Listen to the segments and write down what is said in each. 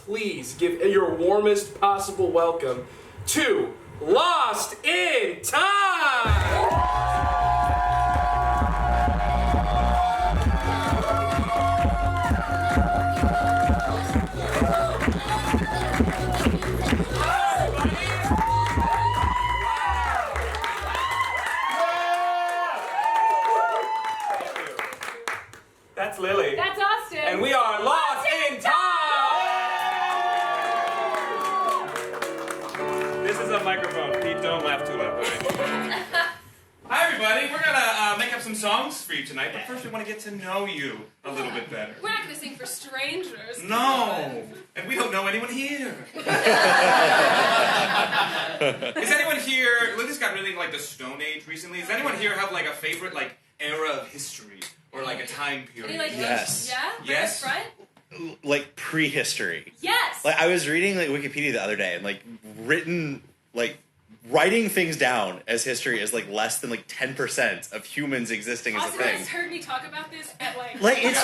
please give your warmest possible welcome to Lost in Time! That's Lily. That's Austin. And we are Lost in Time! This is a microphone. Pete, don't laugh too loud. Hi, everybody. We're going to make up some songs for you tonight, but first we want to get to know you a little bit better. We're not going to sing for strangers. No. And we don't know anyone here. Is anyone here... Lily's got really like the Stone Age recently. Does anyone here have like a favorite like era of history? Or like a time period? Any, like, yes. Yeah? Yes? Front? Like prehistory. Yes! Like I was reading like Wikipedia the other day and like writing things down as history is like less than like 10% of humans existing as a Austin thing. has heard me talk about this at like it's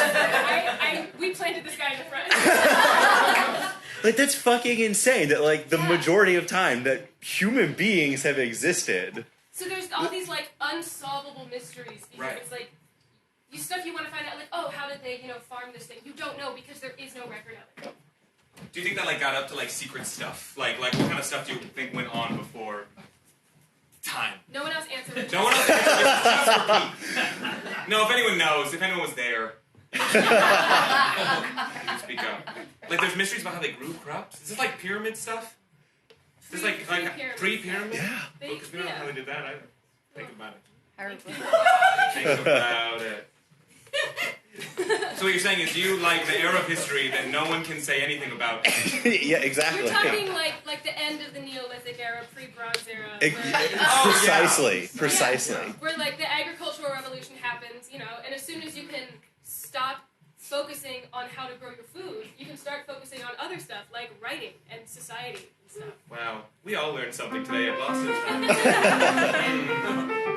we planted this guy in the front. like that's fucking insane that like the majority of time that human beings have existed. So there's all these like unsolvable mysteries because it's like stuff you want to find out, like, oh, how did they, farm this thing? You don't know because there is no record of it. Do you think that, like, got up to, like, secret stuff? Like what kind of stuff do you think went on before time? No one else answered. No one else answered. No, if anyone knows, if anyone was there. Speak up. Like, there's mysteries about how they grew crops. Is this, like, pyramid stuff? Is this, like pre-pyramid? Yeah. Because we don't know how they did that either. Think about it. Think about it. So what you're saying is you like the era of history that no one can say anything about. Yeah, exactly. You're talking like the end of the Neolithic era, pre-Bronze era. Precisely. Where like the agricultural revolution happens, and as soon as you can stop focusing on how to grow your food, you can start focusing on other stuff like writing and society and stuff. Wow, we all learned something today at Lost in Time.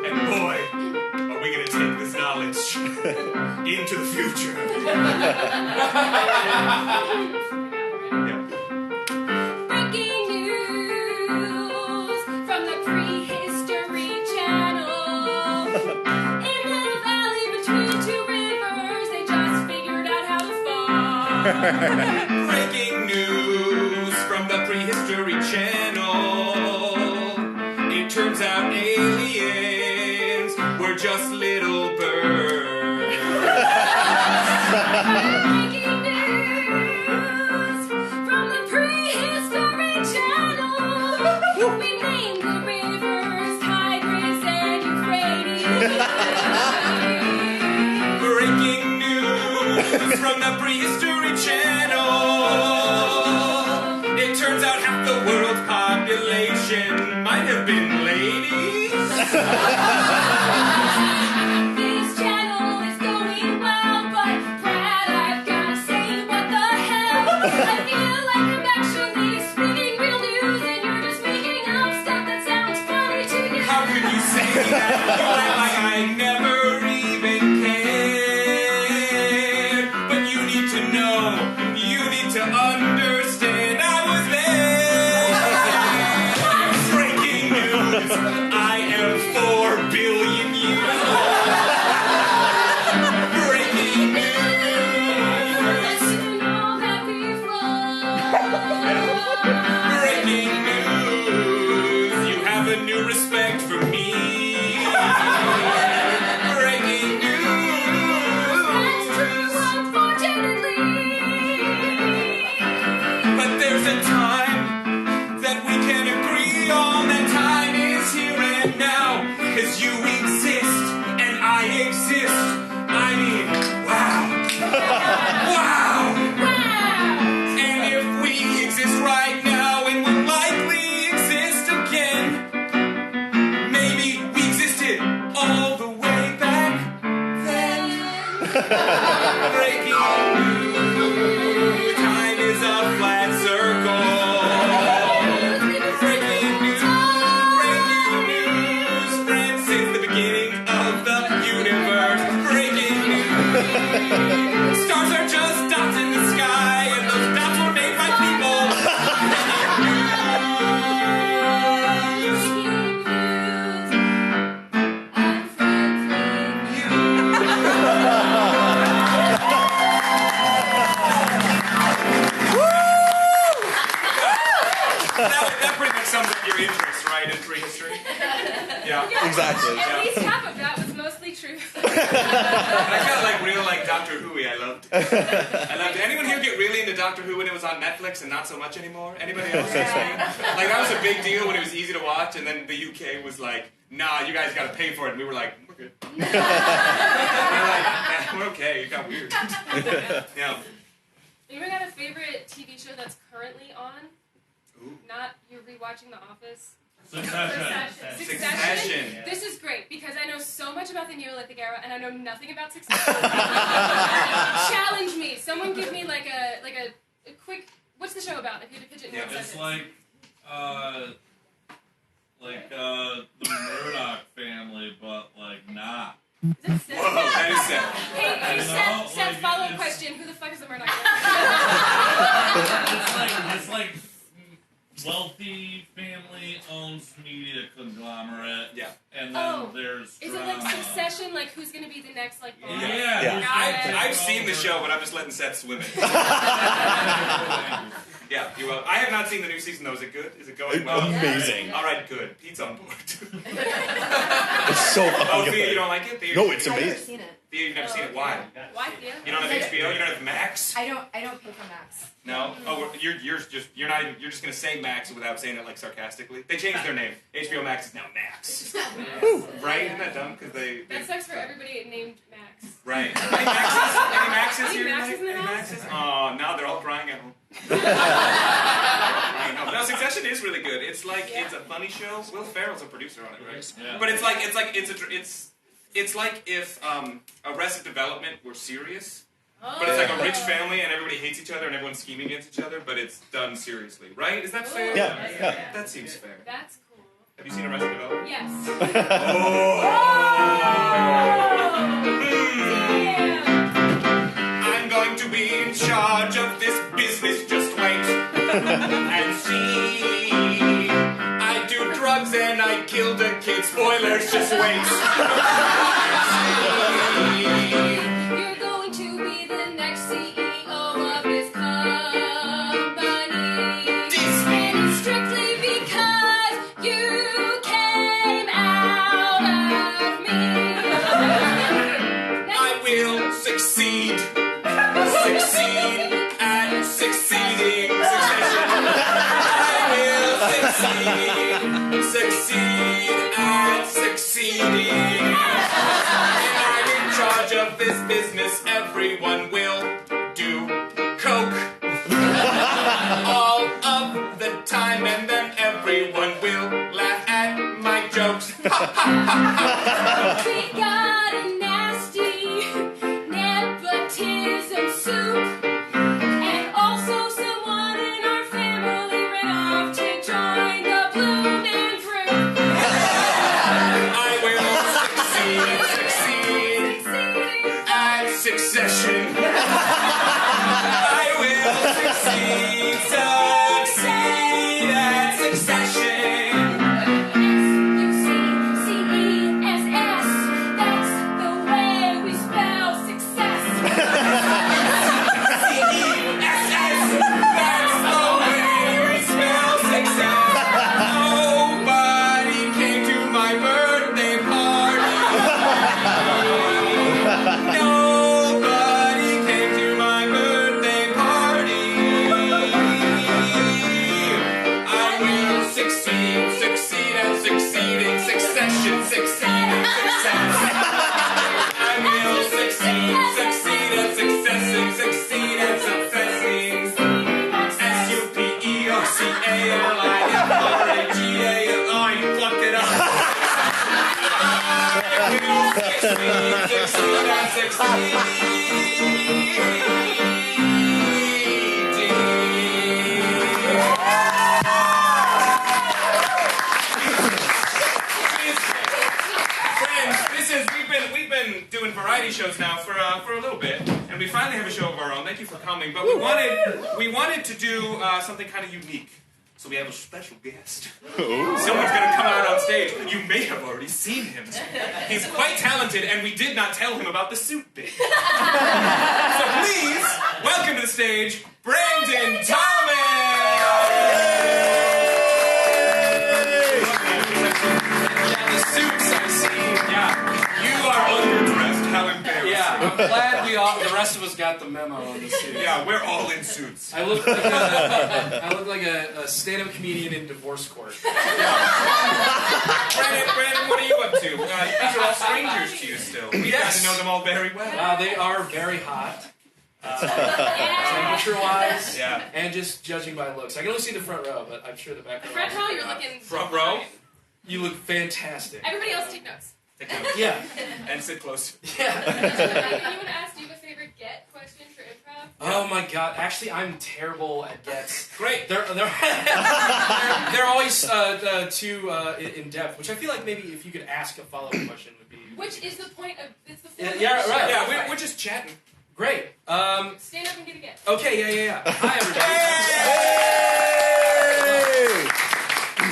And boy, are we going to take this knowledge into the future. Breaking news from the Prehistory Channel. In the valley between two rivers, they just figured out how to farm. Breaking news from the Prehistory Channel. It turns out aliens were just little birds. Breaking news from the Prehistory Channel. We named the rivers Tigris and Euphrates. Breaking news from the Prehistory Channel. It turns out half the world's population might have been ladies. This channel is going well, but Brad, I've gotta say, what the hell? I feel like I'm actually speaking real news, and you're just making up stuff that sounds funny to you. How could you say that? You act like I never even cared. But you need to know, you need to understand I was there. Breaking news, I am 4 billion years old. Breaking news. Let you know that we've lost. Breaking news, you have a new respect for me. Breaking news. That's true, unfortunately. But there's a time that we can agree on. That time is here and now. 'Cause you exist and I exist. I mean, wow. Wow. And if we exist right now and will likely exist again, maybe we existed all the way back then. Breaking news, time is a flat circle. Yeah. Exactly. At least half of that was mostly true. I felt like real Doctor Who-y. I loved it. Did anyone here get really into Doctor Who when it was on Netflix and not so much anymore? Anybody else? Like that was a big deal when it was easy to watch, and then the UK was like, nah, you guys got to pay for it, and we were like, we're good. We're like, yeah, we're okay. It got weird. Yeah. Anyone got a favorite TV show that's currently on? Ooh. Not you're rewatching The Office? Succession. This is great because I know so much about the Neolithic era and I know nothing about Succession. Challenge me. Someone give me like a quick. What's the show about? If you had to pitch it in one sentence. It's like the Murdoch family, but like not. Is that Seth? Whoa, that is sad. Hey, No, Seth, like, follow-up it's- question. Who the fuck is the Murdoch? It's like wealthy family owns media conglomerate. Yeah. And then there's Is drama. it like Succession? Like who's gonna be the next like boss? Yeah. Yeah. I've seen the show, but I'm just letting Seth swim in it. Yeah, you will. I have not seen the new season though. Is it good? Is it going well? Amazing. All right, good. Pete's on board. It's so fucking Oh, Thea, good. you don't like it? Thea, No, it's I've never amazing. seen it. Thea, you've never seen it. Why? Why, Thea? You don't have HBO. You don't have Max. I don't pay for Max. No. Oh, you're just gonna say Max without saying it like sarcastically. They changed their name. HBO Max is now Max. Right? Isn't that dumb? Because they That sucks for everybody named Max. right. Any Maxes? Any Maxes Any here? Maxes in the Any house? Maxes? Oh, now they're all crying at home. I know. No, Succession is really good. It's like it's a funny show. Will Ferrell's a producer on it, right? Yeah. But it's like if Arrested Development were serious, but it's like a rich family and everybody hates each other and everyone's scheming against each other, but it's done seriously, right? Is that fair? Yeah, yeah. That seems fair. That's cool. Have you seen Arrested Development? Yes. I'm going to be in charge of this business, just wait and see. I do drugs and I killed a kid, spoilers, just wait. You're going to be the next CEO of this company. And it's strictly because you came out of me. I will succeed at succeeding. Succeed at succeeding. And I'm in charge of this business. Everyone will do coke all of the time, and then everyone will laugh at my jokes. We got a nasty nepotism soup. And also someone in our family ran off to join the Blooming Group. I will succeed at Succession. I will succeed at Succession. S-U-C-C-E-S-S. That's the way we spell success. C-E-S-S. That's the way we spell success. Nobody came to my birthday party. Nobody came to my birthday party. I will succeed at succeeding, succession, succeeding, success. I will succeed at successing, succeed at successing. S-U-P-E-R-C-A-L-I-F-R-A-G-A-L. Oh, you fucked it up. I will succeed at Friends, we've been doing variety shows now for a little bit, and we finally have a show of our own. Thank you for coming, but we wanted to do something kind of unique. So we have a special guest. Someone's going to come out on stage. You may have already seen him. He's quite talented, and we did not tell him about the suit bit. So please, welcome to the stage, Brandon Thomas! The suit us got the memo on the suit. Yeah, we're all in suits. I look like a stand-up comedian in divorce court. Brandon, what are you up to? These are all strangers to you still. You Yes. got to know them all very well. They are very hot. Temperature-wise, Yeah. and just judging by looks. I can only see the front row, but I'm sure the back row. Front row, you're looking Front row? fine. You look fantastic. Everybody else take notes. Take notes. Yeah. And sit close. Yeah. Anyone ask, do you have a favorite get question for improv? Oh my god. Actually, I'm terrible at gets. Great. They're always too in depth, which I feel like maybe if you could ask a follow-up question would be. Which is the point of it's the Yeah, format. yeah, right. Yeah, we're just chatting. Great. Stand up and get a get. Okay. Yeah. Hi everybody.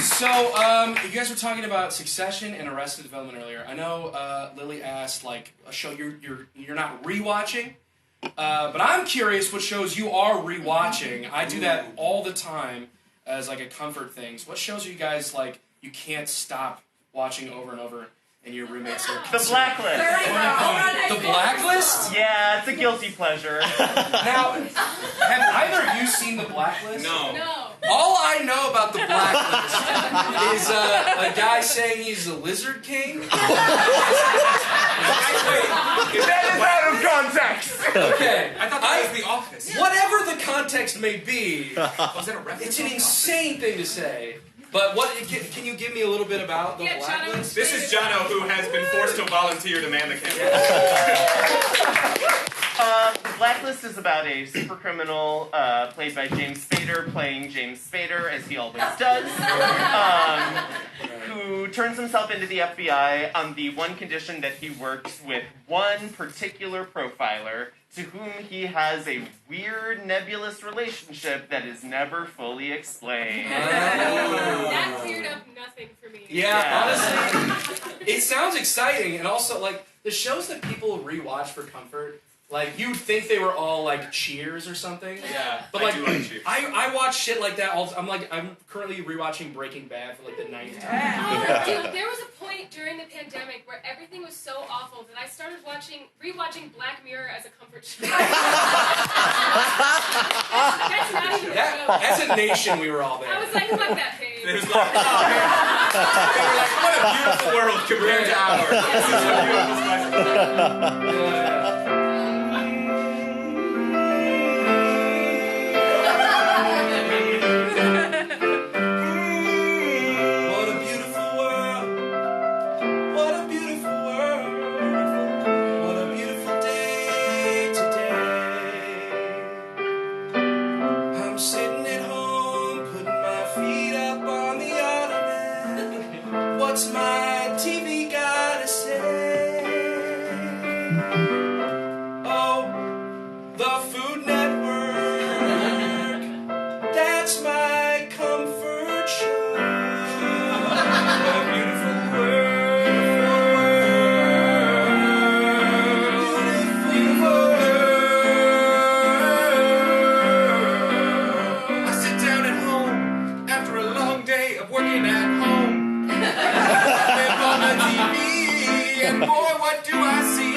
So, you guys were talking about Succession and Arrested Development earlier. I know Lily asked like a show you're not rewatching, but I'm curious what shows you are rewatching. I do that all the time as like a comfort thing. So what shows are you guys like you can't stop watching over and over, and your roommates are The Blacklist. The Blacklist? Yeah, it's a guilty pleasure. Now, have either of you seen The Blacklist? No. No. All I know about The Blacklist is a guy saying he's a lizard king. Wait, That is out of context. Okay, I thought that was The Office. whatever the context may be, Was that a reference? it's an insane thing to say. But what can you give me a little bit about The Yeah, Jono. Blacklist? This is Jono, who has been forced to volunteer to man the camera. The Blacklist is about a super criminal played by James Spader, playing James Spader, as he always does, who turns himself into the FBI on the one condition that he works with one particular profiler to whom he has a weird, nebulous relationship that is never fully explained. That cleared up nothing for me. Yeah, honestly, it sounds exciting, and also like the shows that people rewatch for comfort. Like you'd think they were all like Cheers or something. Yeah, But I like, do like Cheers. I watch shit like that all. I'm currently rewatching Breaking Bad for like the 9th time. Oh, dude, there was a point during the pandemic where everything was so awful that I started rewatching Black Mirror as a comfort show. That's not even a joke. As a nation, we were all there. I was like, fuck that page. It was like, oh, man. They were like, what a beautiful world compared to ours. This is a beautiful slice of life. What a beautiful world. What a beautiful world. What a beautiful day today. I'm sitting at home, putting my feet up on the ottoman. What's my TV gotta say? Oh, the Food Network. That's my comfort show. What a beautiful world. Beautiful world. I sit down at home after a long day of working at home. Flip on the TV, and boy, what do I see?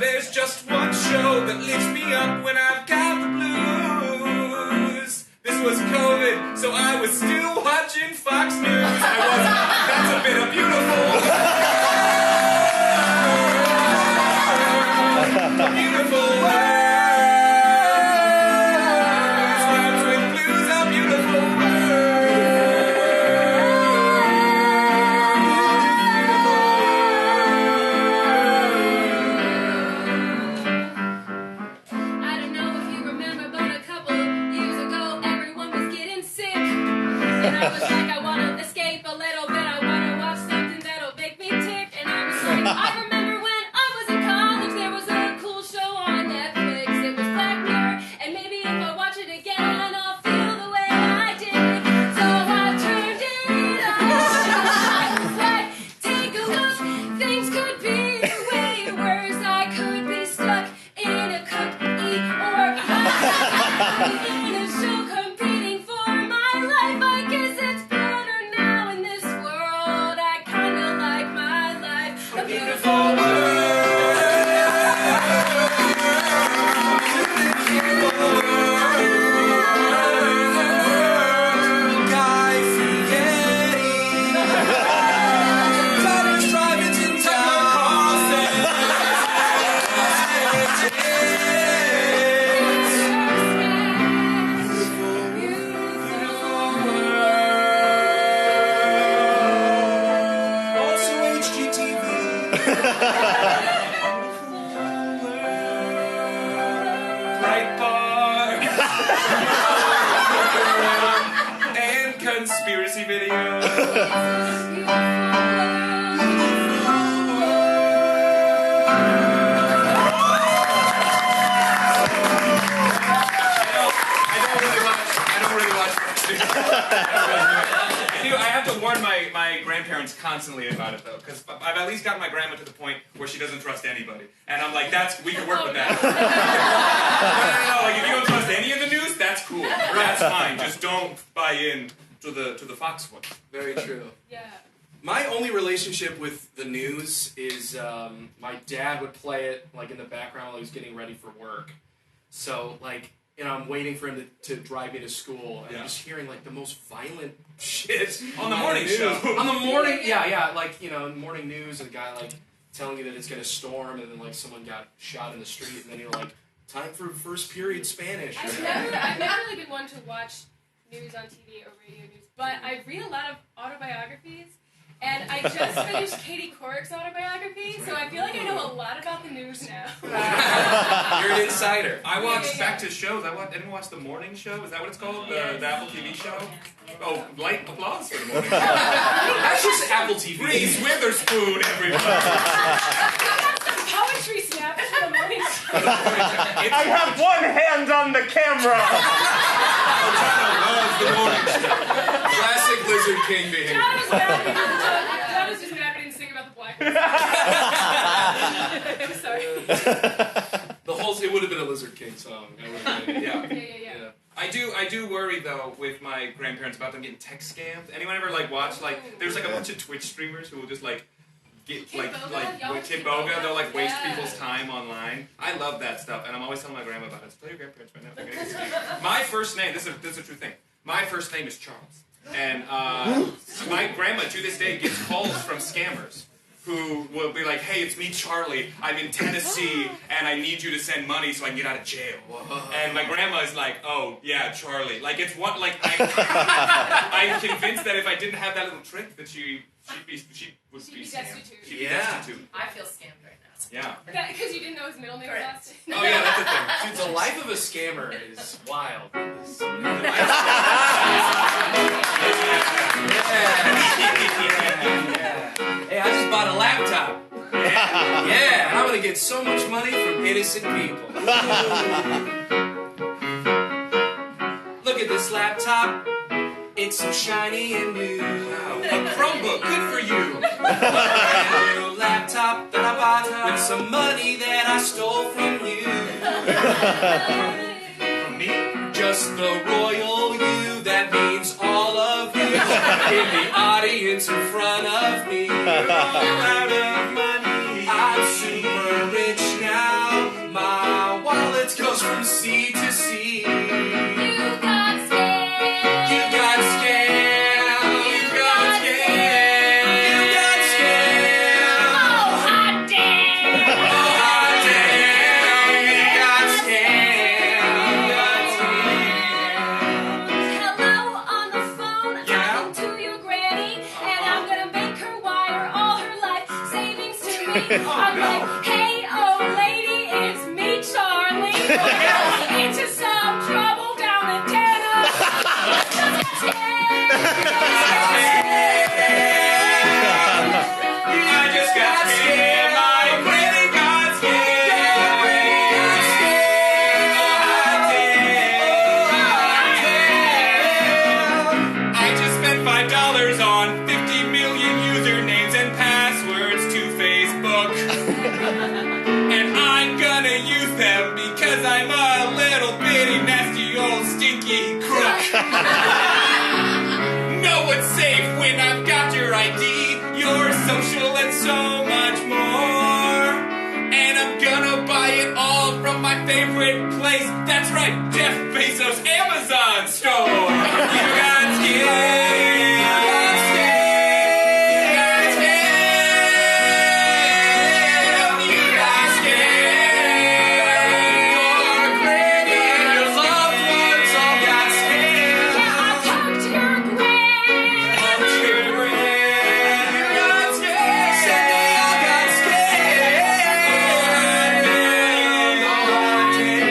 There's just one show that lifts me up when I've got the blues. This was COVID, so I was still watching Fox News. That's a bit of beautiful. Beautiful world. Rhymes with blues, a beautiful I don't know if you remember, but a couple years ago, everyone was getting sick. And I was like, I want to escape a little bit. I want to watch something that'll make me tick. And I was like, I remember when I was in college, there was a cool show on Netflix. It was Black Mirror. And maybe if I watch it again, I'll feel the way I did. So I turned it on. I was like, take a look. Things could be way worse. I could be stuck in a cookie or in a show competing for my life. I guess it's conspiracy video. I have to warn my grandparents constantly about it though, because I've at least gotten my grandma to the point where she doesn't trust anybody, and I'm like, we can work with that. No, like if you don't trust any of the news, that's cool, that's fine. Just don't buy in to the Fox one. Very true. Yeah. My only relationship with the news is my dad would play it like in the background while he was getting ready for work. So like, you know, I'm waiting for him to drive me to school, and I'm just hearing like the most violent shit On the morning news. show. On the morning, yeah, like you know, morning news, a guy like telling you that it's gonna storm, and then like someone got shot in the street, and then you're like, time for first period Spanish. I've never really been one to watch news on TV or radio news, but I read a lot of autobiographies, and I just finished Katie Couric's autobiography, so I feel like I know a lot about the news now. You're an insider. I watched back to shows. I didn't watch the morning show. Is that what it's called? The Apple TV show? Oh, light applause for the morning show. That's just Apple TV. Reese Witherspoon, everybody. Poetry snaps for the morning show. I have one hand on the camera. Loves the morning show. Classic Lizard King behavior. John was just mad we didn't sing about the black ones. Sorry. It would have been a Lizard King song. Yeah. Yeah. I do worry though with my grandparents about them getting text scammed. Anyone ever like watch like there's like a bunch of Twitch streamers who will just like get Kid like Boga? Y'all with watch Kid Kid Boga, Boga? they'll like waste Yeah. people's time online. I love that stuff, and I'm always telling my grandma about it. So tell your grandparents right now. They're gonna get scammed. My first name, this is a true thing. My first name is Charles, and my grandma to this day gets calls from scammers who will be like, "Hey, it's me, Charlie. I'm in Tennessee, and I need you to send money so I can get out of jail." And my grandma is like, "Oh, yeah, Charlie." Like it's what like I'm convinced that if I didn't have that little trick, that she would be scammed. destitute. She'd be Yeah. destitute. I feel scammed right now. Yeah. Because you didn't know his middle name was Austin. Oh yeah, that's the thing. Dude, the life of a scammer is wild. Hey, I just bought a laptop. Yeah, and I'm gonna get so much money from innocent people. Look at this laptop. It's so shiny and new. A Chromebook, good for you. A brand new laptop that I bought with some money that I stole from you. From me? Just the royal you, that means all of you. In the audience in front of me. Out of money. I'm super rich now. My wallet goes from sea to sea. You got scared. You got scammed. You got scammed. You got scammed. Oh, hot damn. Oh, hot damn. You got scammed. You got scammed. Hello on the phone. Yeah? I'm talking to your granny, and I'm gonna make her wire all her life savings to me. I'm like, hey, old lady, it's me, Charlie. Into some trouble down in Tennessee. I just got scammed. My granny got scammed. I just spent $5 on 50 million usernames and passwords to Facebook. And I'm gonna use them because I'm a little bitty nasty old stinky crook. Know what's safe when I've got your ID, your social, and so much more. And I'm gonna buy it all from my favorite place. That's right, Jeff Bezos' Amazon store. You got scared. You got scared. You got scared. Your granny and your loved ones all got scared. Yeah, I talked to your gran.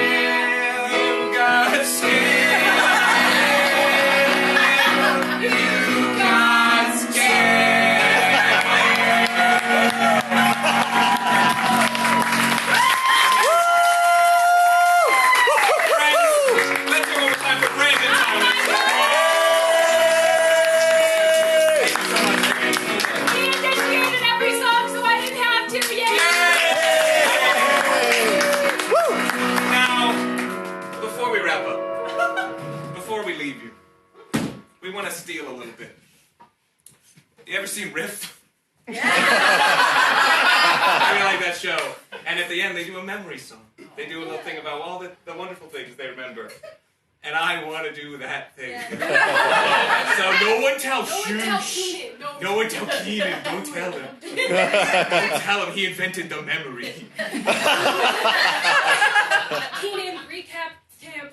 You got scared. leave you, we want to steal a little bit. You ever seen Riff? I really like that show. And at the end, they do a memory song. They do a little thing about all the wonderful things they remember. And I want to do that thing. So no one tell Keenan. No one tell Keenan. Don't tell him. Don't tell him he invented the memory. Keenan recap camp.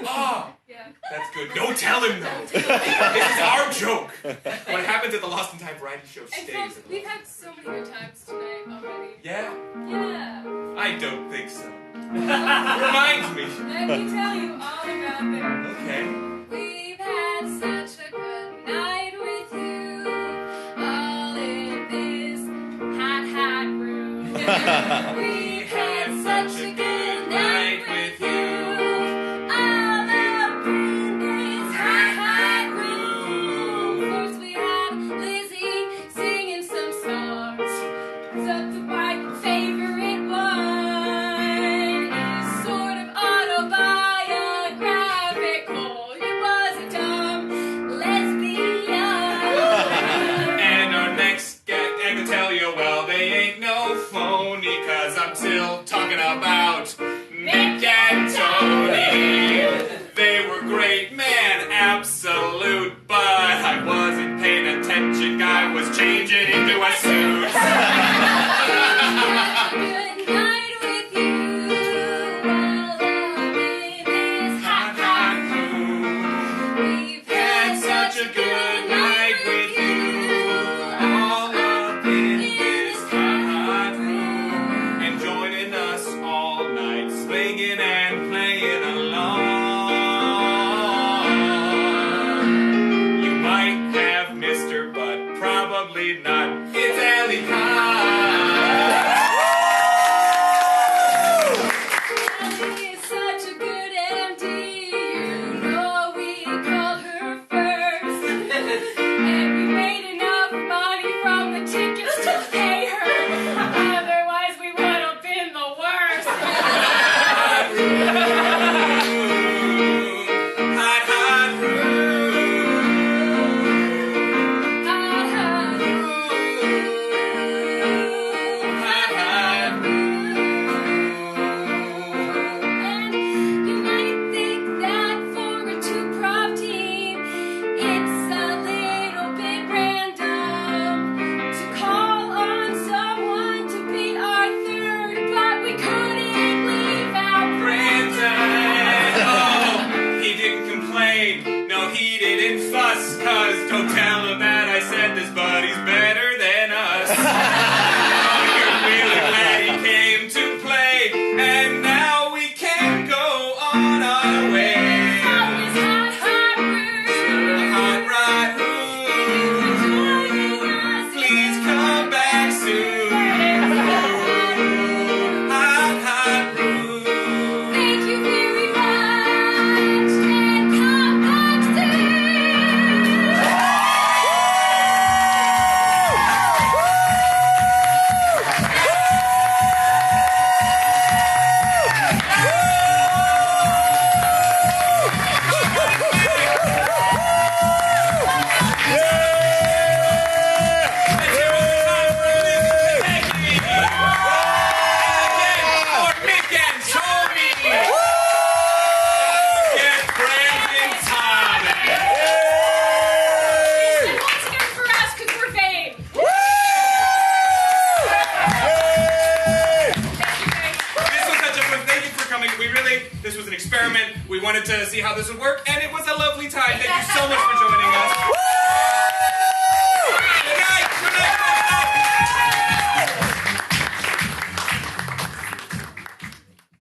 Oh, Yeah. that's good. Don't tell him though. This is our joke. What happens at the Lost in Time variety show And stays. folks, we've had so many good times tonight already. Yeah? Yeah. I don't think so. Remind me. Let me tell you all about them. Okay. We've had such a good night with you, all in this hot room. We've had such a good night with you, all up in this hot room. First we had Lizzie singing some songs. Some of my favorite one is sort of autobiographical. It was a dumb lesbian. And our next guest, I can tell you, well, they ain't no phony, cause I'm still talking about Mick and Tony. They were great, man, absolute, but I wasn't paying attention. I was changing into a suit. Good night with you, all up in this hot room. We've had such a good night with you, All up in this hot room. and joining us all night, swinging and playing along. You might have missed her, but probably not. It's Ellie Kahn. Ellie is such a good MD, you know we called her first. And we made enough money from the tickets to pay her, otherwise we would have been the worst. Hot room. Hot, hot room. Hot, hot Hot, hot And you might think that for a two-prop team, it's a little bit random to call on someone to be our third, but we couldn't leave out Brandon. Oh, he didn't complain. No, he didn't fuss. Cause don't tell him that I said this, but he's better than us. Oh, you're really glad he came to play. And now we can go on our way. Out this hot room. Hot rod room. Joining us. Please come back soon. Hot, hot room. Thank you very much, and come back soon. And once again for us, because we're vain. Thank you for coming. This was an experiment. We wanted to see how this would work, and it was a lovely time. Thank you so much for joining us.